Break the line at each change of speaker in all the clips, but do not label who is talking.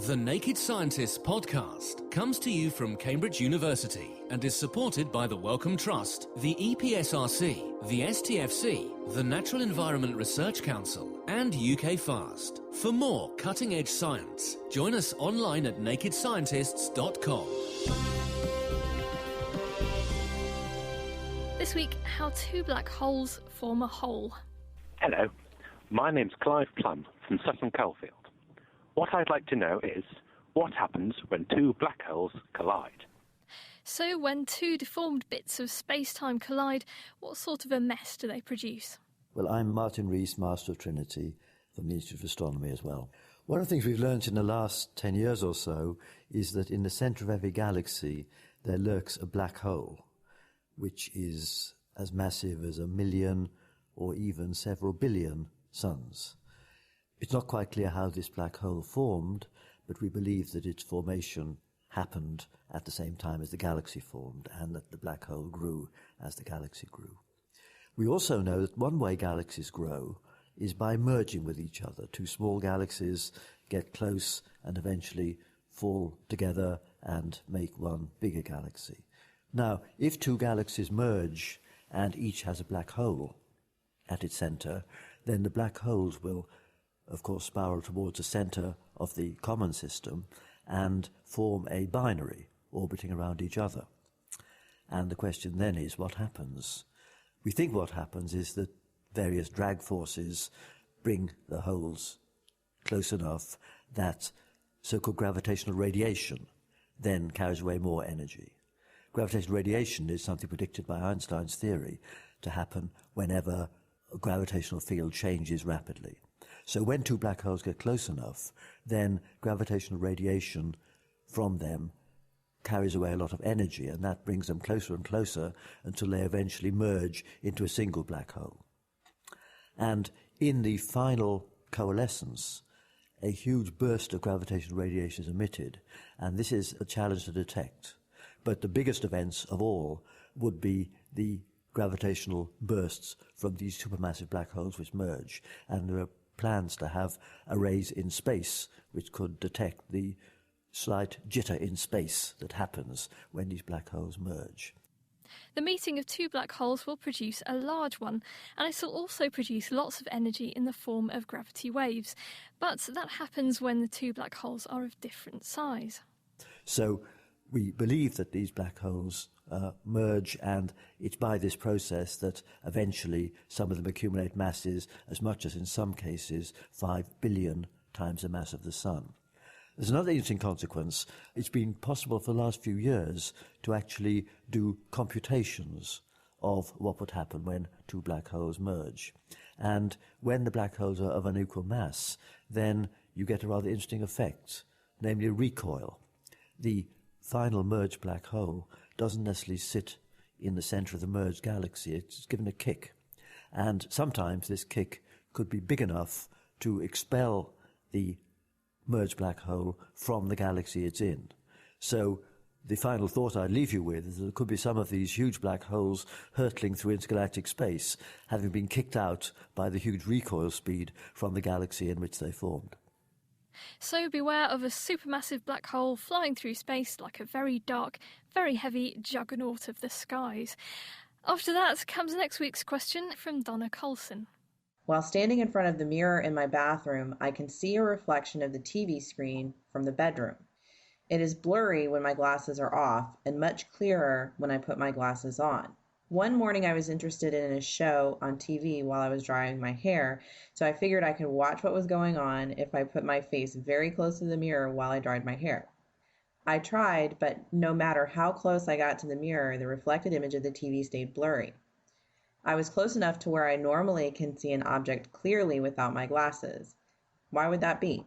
The Naked Scientists podcast comes to you from Cambridge University and is supported by the Wellcome Trust, the EPSRC, the STFC, the Natural Environment Research Council, and UK FAST. For more cutting-edge science, join us online at nakedscientists.com.
This week, how two black holes form a hole.
Hello, my name's Clive Plum from Sutton Coldfield. What I'd like to know is, what happens when two black holes collide?
So when two deformed bits of space-time collide, what sort of a mess do they produce?
Well, I'm Martin Rees, Master of Trinity from the Institute of Astronomy as well. One of the things we've learnt in the last 10 years or so is that in the centre of every galaxy there lurks a black hole, which is as massive as 1 million or even several billion suns. It's not quite clear how this black hole formed, but we believe that its formation happened at the same time as the galaxy formed and that the black hole grew as the galaxy grew. We also know that one way galaxies grow is by merging with each other. Two small galaxies get close and eventually fall together and make one bigger galaxy. Now, if two galaxies merge and each has a black hole at its centre, then the black holes will of course spiral towards the centre of the common system and form a binary orbiting around each other. And the question then is, what happens? We think what happens is that various drag forces bring the holes close enough that so-called gravitational radiation then carries away more energy. Gravitational radiation is something predicted by Einstein's theory to happen whenever a gravitational field changes rapidly. So when two black holes get close enough, then gravitational radiation from them carries away a lot of energy, and that brings them closer and closer until they eventually merge into a single black hole. And in the final coalescence, a huge burst of gravitational radiation is emitted, and this is a challenge to detect. But the biggest events of all would be the gravitational bursts from these supermassive black holes which merge, and there are plans to have arrays in space which could detect the slight jitter in space that happens when these black holes merge.
The meeting of two black holes will produce a large one, and it will also produce lots of energy in the form of gravity waves. But that happens when the two black holes are of different size.
So we believe that these black holes merge, and it's by this process that eventually some of them accumulate masses as much as, in some cases, 5 billion times the mass of the Sun. There's another interesting consequence. It's been possible for the last few years to actually do computations of what would happen when two black holes merge. And when the black holes are of unequal mass, then you get a rather interesting effect, namely a recoil. The final merged black hole doesn't necessarily sit in the centre of the merged galaxy. It's given a kick. And sometimes this kick could be big enough to expel the merged black hole from the galaxy it's in. So the final thought I'd leave you with is that there could be some of these huge black holes hurtling through intergalactic space, having been kicked out by the huge recoil speed from the galaxy in which they formed.
So beware of a supermassive black hole flying through space like a very dark, very heavy juggernaut of the skies. After that comes next week's question from Donna Colson.
While standing in front of the mirror in my bathroom, I can see a reflection of the TV screen from the bedroom. It is blurry when my glasses are off and much clearer when I put my glasses on. One morning I was interested in a show on TV while I was drying my hair, so I figured I could watch what was going on if I put my face very close to the mirror while I dried my hair. I tried, but no matter how close I got to the mirror, the reflected image of the TV stayed blurry. I was close enough to where I normally can see an object clearly without my glasses. Why would that be?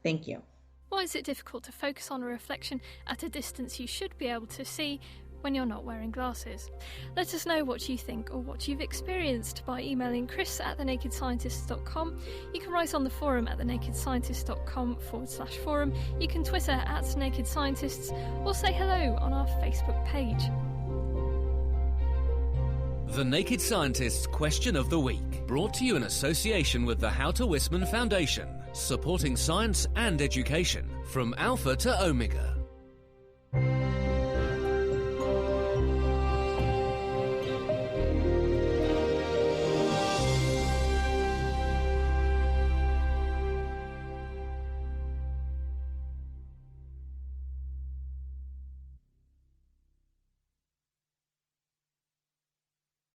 Thank you.
Why is it difficult to focus on a reflection at a distance you should be able to see when you're not wearing glasses? Let us know what you think or what you've experienced by emailing chris@thenakedscientists.com. You can write on the forum at thenakedscientists.com/forum. You can Twitter @nakedscientists or say hello on our Facebook page.
The Naked Scientist's Question of the Week, brought to you in association with the Houter Wisman Foundation, supporting science and education from Alpha to Omega.